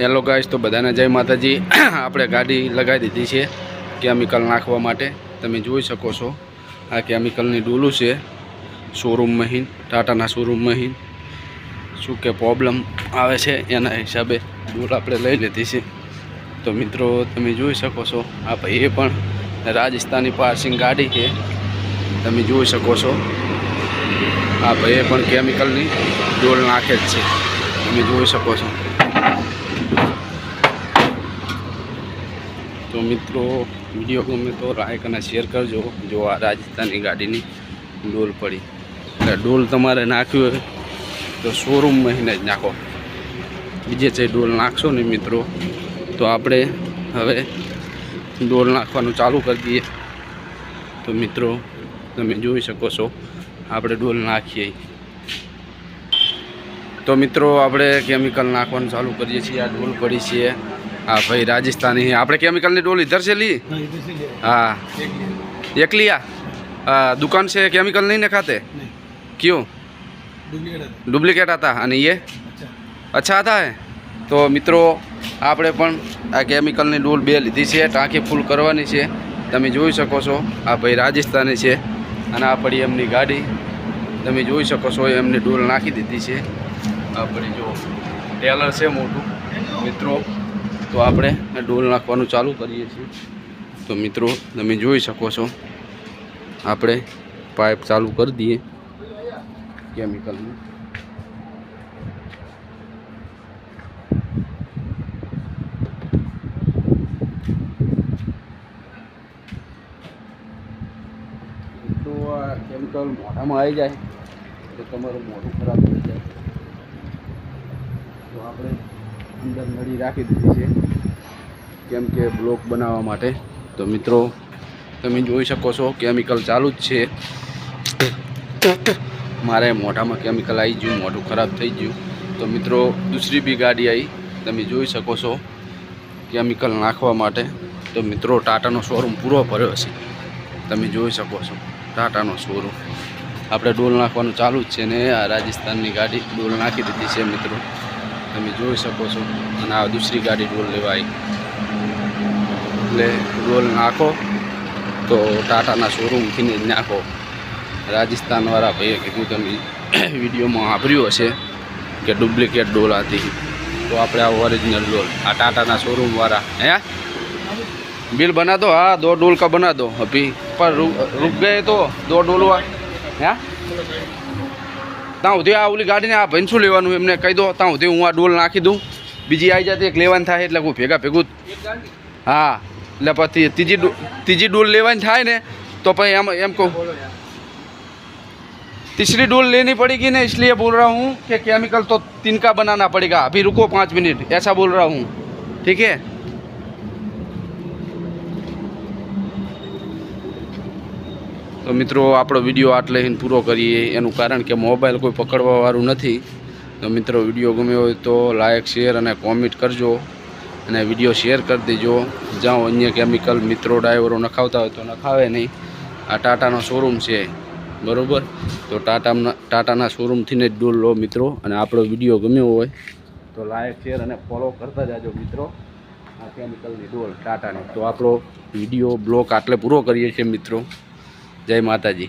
Hello guys, તો બધાને જય માતાજી। આપણે ગાડી લગાવી દીધી છે કેમિકલ નાખવા માટે। તમે જોઈ શકો છો આ કેમિકલની ડોલું છે શોરૂમ મહીન, ટાટાના શોરૂમ મહીન શું કે પ્રોબ્લેમ આવે છે એના હિસાબે ડોલ આપણે લઈ લીધી છે। તો મિત્રો તમે જોઈ શકો છો આ ભાઈએ પણ રાજસ્થાની પાર્સિંગ ગાડી છે। તમે જોઈ શકો છો આ ભાઈએ પણ કેમિકલની ડોલ નાખે જ છે। તમે જોઈ શકો છો। तो मित्रों वीडियो गमे तो लाइक और शेर करजो। जो आ राजस्थानी गाड़ी डोल पड़ी डोल तमारे नाख्यु है तो शोरूम में ही नाखो, बीजे से डोल नाखशो ने मित्रों तो आपणे हवे डोल नाखवानुं चालू कर दीए। तो मित्रों तमे जोई शको छो आपणे डोल नाखीए। तो मित्रों आपणे केमिकल नाखवानुं चालू करीए छीए। आ डोल पड़ी छे। हाँ भाई राजस्थानी आपणे केमिकल की डोल इधर से ली? हाँ एक लिया। दुकान से केमिकल नहीं नखाते? क्यों? डुप्लिकेट आता है। ये अच्छा आता है। तो मित्रों आपणे पण आ केमिकल की डोल बे लीधी है, टाँकी फूल करवानी है। तमे जोई शको छो आ भाई राजस्थानी है अने आ पड़ी एमनी गाड़ी। तमे जोई शको छो एमनी डोल नाखी दीधी है। आ पड़ी जो टेलर है मोटू मित्रों तो आपणे डोल नाखवानुं चालू करीए छीए। तो मित्रों तमे जोई शको छो आपणे पाइप चालू कर दीए केमिकल में। तो आ केमिकल मोढामां आई जाए तो तमारुं मोढुं खराब थई जाए। तो आपणे अंदर नळी राखी दीधी है केम के ब्लॉक बनावा माटे। तो मित्रों तमे जोई शको छो केमिकल चालू ज छे। मारे मोढामां केमिकल आई गयुं, मोढुं खराब थई गयुं। तो मित्रों दूसरी भी गाड़ी आई, तमे जोई शको छो केमिकल नाखवा माटे। तो मित्रों टाटानो शोरूम पूरो भर्यो छे। तमे जोई शको छो टाटानो शोरूम। आपणे डोल नाखवानुं चालू ज छे ने आ राजस्थाननी गाड़ी डोल नाखी दीधी छे मित्रों। तमे जोई शको छो अने आ दूसरी गाड़ी डोल लेवा आई। એટલે ડોલ નાખો તો ટાટાના શોરૂમથી જ નાખો। રાજસ્થાનવાળા ભાઈએ કીધું તમે વિડીયોમાં સાંભળ્યું હશે કે ડુપ્લિકેટ ડોલ હતી। તો આપણે આ ઓરિજિનલ ડોલ આ ટાટાના શોરૂમવાળા હે बिल बना दो। हाँ 2 डोल का बना दो अभी, पर रुक गए तो 2 डोल हैं ત્યાં સુધી આ ઓલી ગાડીને આ ભાઈને શું લેવાનું એમને કહી દો। ત્યાં સુધી હું આ ડોલ નાખી દઉં, બીજી આવી જાય એક લેવાની થાય એટલે હું ભેગા ભેગું। હા એટલે પછી ત્રીજી ડોલ લેવાની થાય ને तो भाई एम को तीसरी डोल लेनी पड़ेगी ना, इसलिए बोल रहा हूँ कि केमिकल तो 3 का बनाना पड़ेगा। अभी रुको 5 मिनट, ऐसा बोल रहा हूँ, ठीक है। तो मित्रों आपणो विडियो आटले पूरो करिए। एनु कारण के मोबाइल कोई पकड़वावाळुं नथी। तो मित्रों विडियो गम्यो होय तो लाइक शेर अने कॉमेंट करजो अने विडियो शेर कर दीजो। जाओ अन्य केमिकल मित्रों ड्राइवरों नखावता होय तो नखावे नहीं। आ टाटानो शोरूम है बरोबर। तो टाटाना शोरूम थी डोल लो मित्रों। अने आपणो विडियो गम्यो होय तो लाइक शेर अने फॉलो करता जाजो मित्रों। आ केमिकलनी डोल टाटानी। तो आपणो विडियो ब्लॉग आटले पूरो करीए छीए मित्रों। जय माताजी।